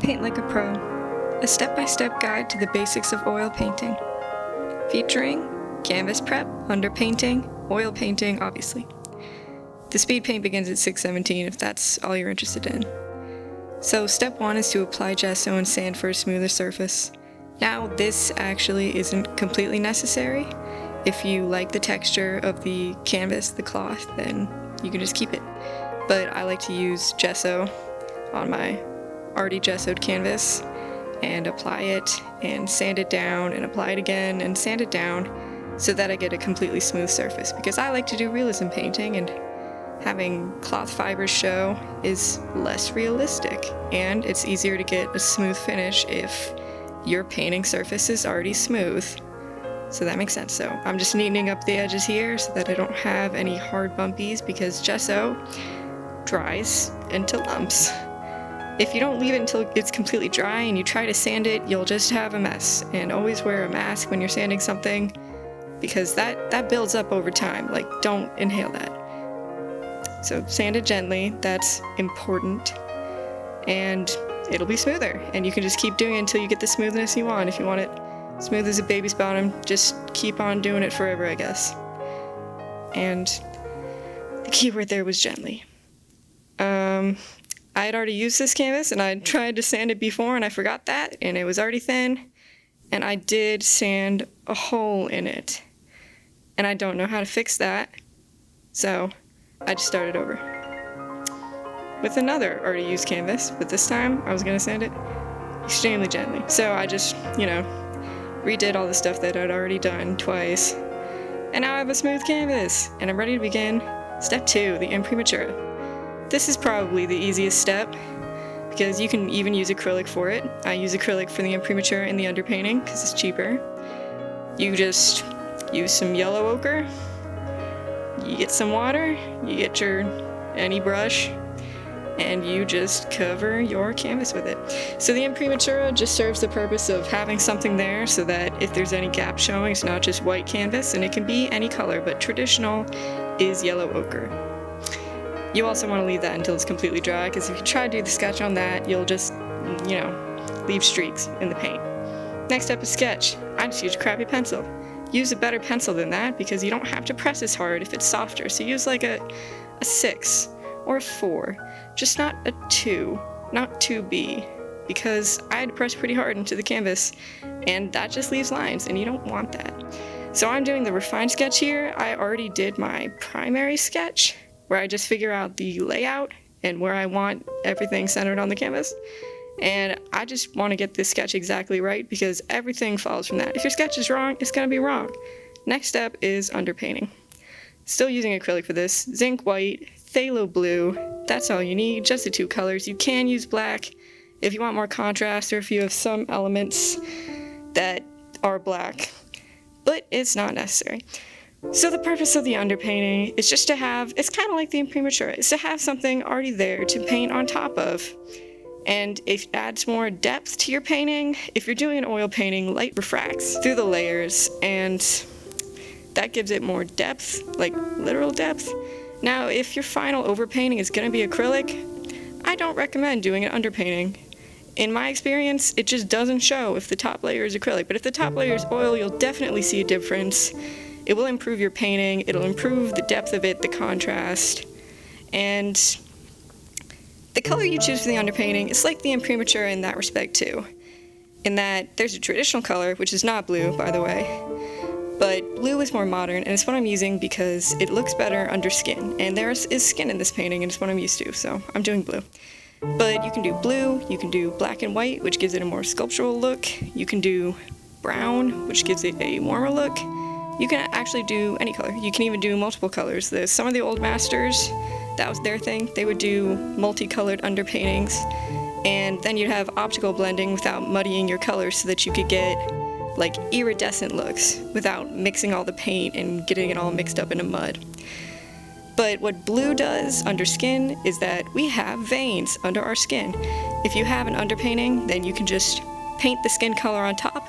Paint Like a Pro, a step-by-step guide to the basics of oil painting. Featuring canvas prep, underpainting, oil painting, obviously. The speed paint begins at 617 if that's all you're interested in. So step 1 is to apply gesso and sand for a smoother surface. Now this actually isn't completely necessary. If you like the texture of the canvas, the cloth, then you can just keep it. But I like to use gesso on my already gessoed canvas and apply it and sand it down and apply it again and sand it down so that I get a completely smooth surface, because I like to do realism painting and having cloth fibers show is less realistic, and it's easier to get a smooth finish if your painting surface is already smooth. So that makes sense. So I'm just neatening up the edges here so that I don't have any hard bumpies, because gesso dries into lumps. If you don't leave it until it's completely dry and you try to sand it, you'll just have a mess. And always wear a mask when you're sanding something, because that builds up over time. Like, don't inhale that. So sand it gently, that's important, and it'll be smoother. And you can just keep doing it until you get the smoothness you want. If you want it smooth as a baby's bottom, just keep on doing it forever, I guess. And the key word there was gently. I had already used this canvas and I tried to sand it before and I forgot that, and it was already thin, and I did sand a hole in it. And I don't know how to fix that, so I just started over with another already used canvas, but this time I was gonna sand it extremely gently. So I just, redid all the stuff that I'd already done twice, and now I have a smooth canvas, and I'm ready to begin step 2, the Imprimatura. This is probably the easiest step, because you can even use acrylic for it. I use acrylic for the Imprimatura and the underpainting because it's cheaper. You just use some yellow ochre, you get some water, you get your any brush, and you just cover your canvas with it. So the Imprimatura just serves the purpose of having something there so that if there's any gap showing, it's not just white canvas, and it can be any color, but traditional is yellow ochre. You also want to leave that until it's completely dry, because if you try to do the sketch on that, you'll just, leave streaks in the paint. Next up is sketch. I just use a crappy pencil. Use a better pencil than that, because you don't have to press as hard if it's softer. So use like a 6 or a 4, just not a 2, not 2B, because I had to press pretty hard into the canvas, and that just leaves lines, and you don't want that. So I'm doing the refined sketch here. I already did my primary sketch, where I just figure out the layout and where I want everything centered on the canvas. And I just want to get this sketch exactly right, because everything follows from that. If your sketch is wrong, it's going to be wrong. Next step is underpainting. Still using acrylic for this. Zinc white, phthalo blue, that's all you need, just the 2 colors. You can use black if you want more contrast, or if you have some elements that are black, but it's not necessary. So the purpose of the underpainting is just to have, it's kind of like the Imprimatura, is to have something already there to paint on top of. And it adds more depth to your painting. If you're doing an oil painting, light refracts through the layers, and that gives it more depth, like literal depth. Now, if your final overpainting is going to be acrylic, I don't recommend doing an underpainting. In my experience, it just doesn't show if the top layer is acrylic, but if the top layer is oil, you'll definitely see a difference. It will improve your painting, it'll improve the depth of it, the contrast, and the color you choose for the underpainting is like the Imprimatura in that respect too, in that there's a traditional color, which is not blue, by the way, but blue is more modern, and it's what I'm using because it looks better under skin, and there is skin in this painting, and it's what I'm used to, so I'm doing blue. But you can do blue, you can do black and white, which gives it a more sculptural look, you can do brown, which gives it a warmer look. You can actually do any color. You can even do multiple colors. Some of the old masters, that was their thing. They would do multicolored underpaintings, and then you'd have optical blending without muddying your colors, so that you could get like iridescent looks without mixing all the paint and getting it all mixed up into mud. But what blue does under skin is that we have veins under our skin. If you have an underpainting, then you can just paint the skin color on top,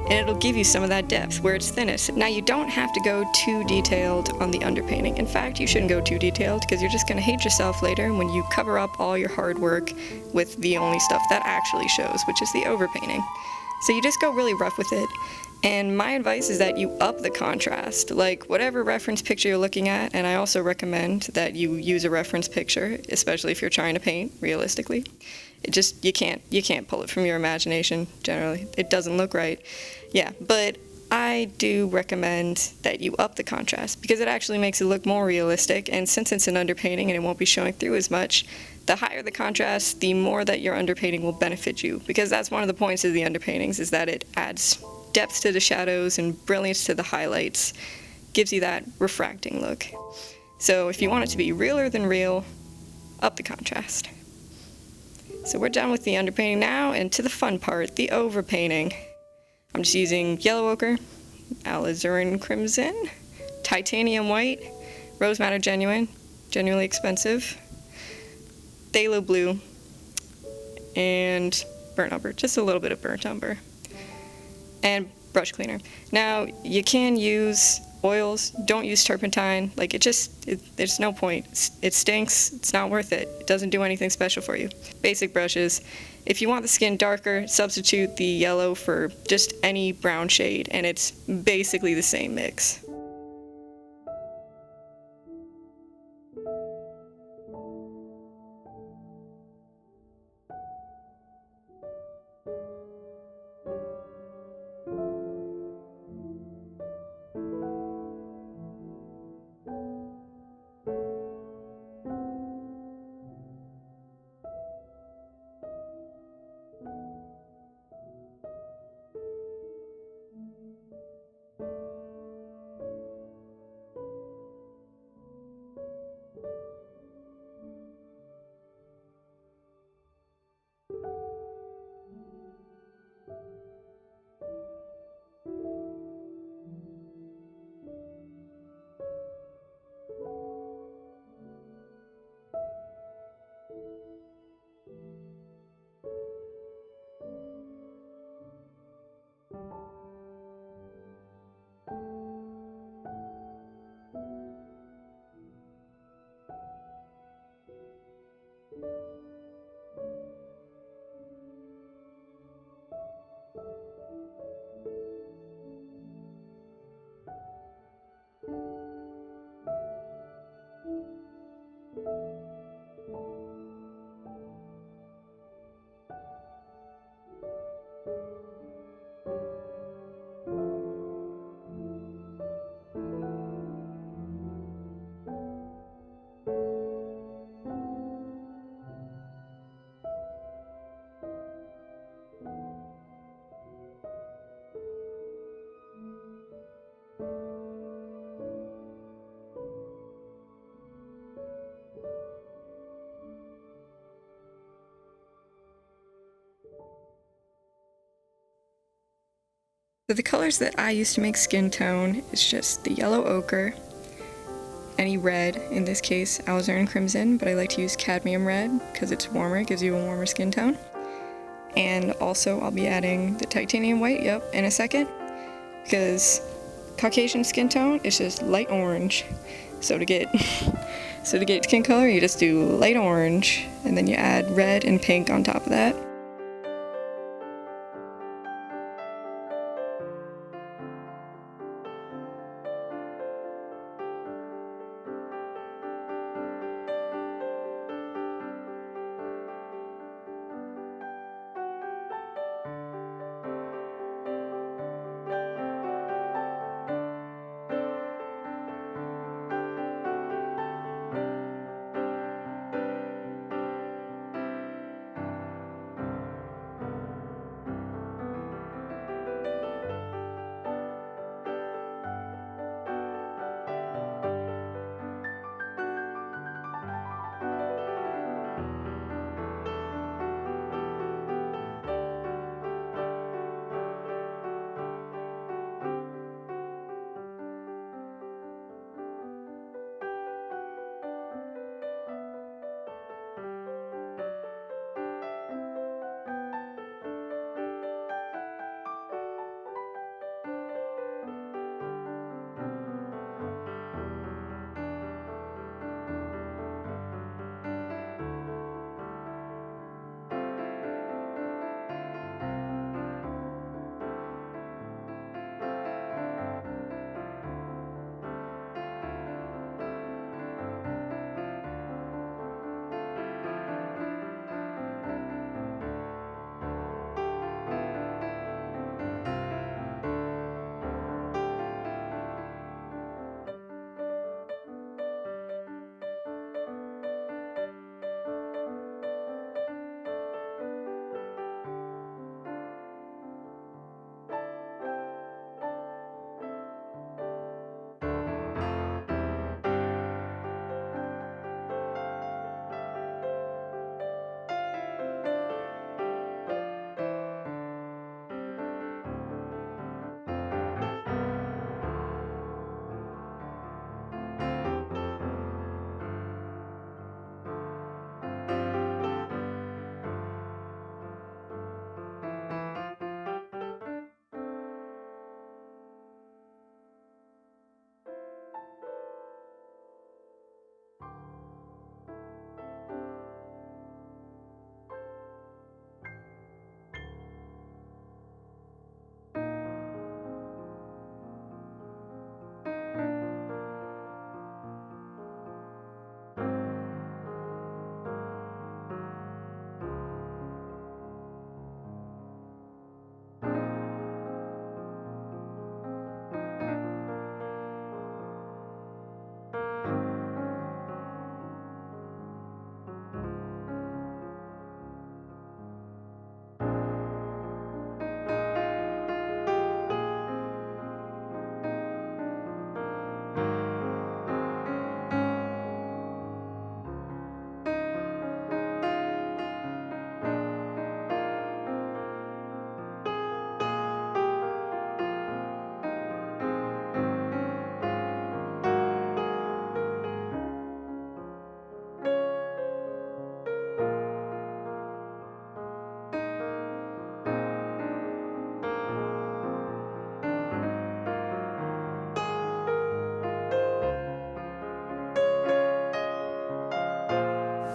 and it'll give you some of that depth where it's thinnest. Now you don't have to go too detailed on the underpainting. In fact, you shouldn't go too detailed because you're just going to hate yourself later when you cover up all your hard work with the only stuff that actually shows, which is the overpainting. So you just go really rough with it. And my advice is that you up the contrast, like whatever reference picture you're looking at, and I also recommend that you use a reference picture, especially if you're trying to paint realistically. It just, you can't pull it from your imagination, generally. It doesn't look right. Yeah, but I do recommend that you up the contrast because it actually makes it look more realistic, and since it's an underpainting and it won't be showing through as much, the higher the contrast, the more that your underpainting will benefit you, because that's one of the points of the underpaintings, is that it adds depth to the shadows and brilliance to the highlights, gives you that refracting look. So if you want it to be realer than real, up the contrast. So we're done with the underpainting now, and to the fun part, the overpainting. I'm just using yellow ochre, alizarin crimson, titanium white, rose madder genuinely expensive, phthalo blue, and burnt umber, just a little bit of burnt umber, and brush cleaner. Now, you can use oils, don't use turpentine, like there's no point. It stinks, it's not worth it. It doesn't do anything special for you. Basic brushes. If you want the skin darker, substitute the yellow for just any brown shade, and it's basically the same mix. So the colors that I use to make skin tone is just the yellow ochre, any red, in this case alizarin crimson, but I like to use cadmium red because it's warmer, it gives you a warmer skin tone. And also I'll be adding the titanium white, in a second, because Caucasian skin tone is just light orange. So to get skin color, you just do light orange, and then you add red and pink on top of that.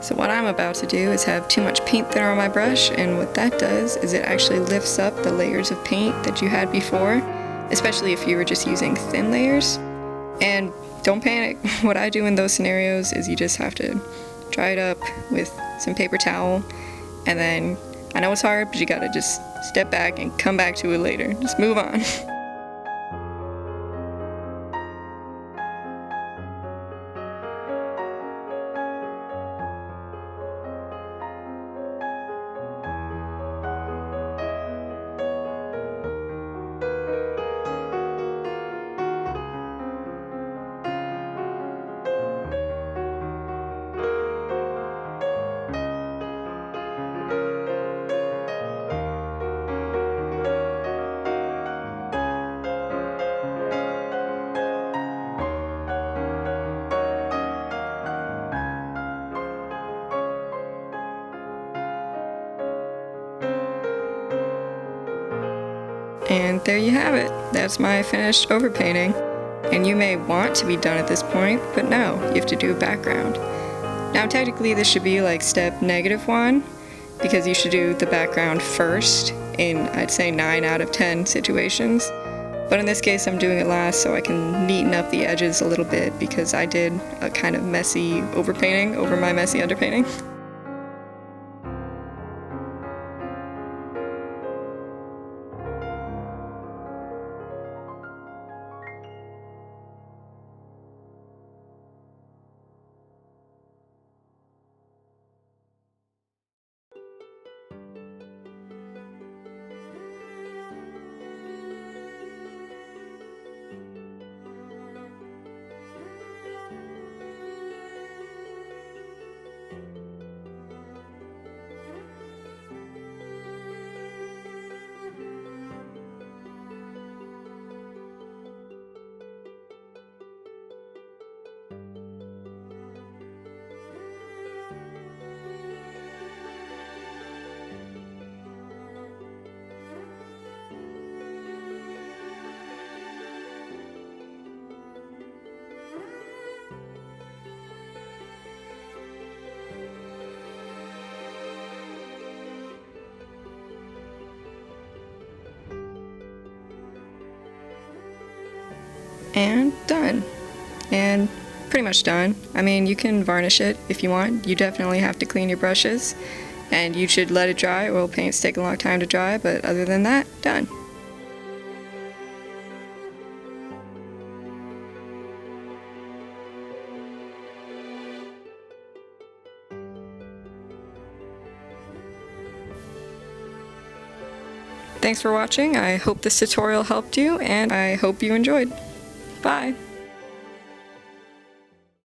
So what I'm about to do is have too much paint thinner on my brush, and what that does is it actually lifts up the layers of paint that you had before, especially if you were just using thin layers. And don't panic, what I do in those scenarios is you just have to dry it up with some paper towel, and then, I know it's hard, but you gotta just step back and come back to it later. Just move on. And there you have it. That's my finished overpainting. And you may want to be done at this point, but no, you have to do a background. Now technically this should be like step -1, because you should do the background first in, I'd say, 9 out of 10 situations. But in this case I'm doing it last so I can neaten up the edges a little bit, because I did a kind of messy overpainting over my messy underpainting. And done. And pretty much done. I mean, you can varnish it if you want. You definitely have to clean your brushes, and you should let it dry. Oil paints take a long time to dry, but other than that, done. Thanks for watching. I hope this tutorial helped you, and I hope you enjoyed. Bye!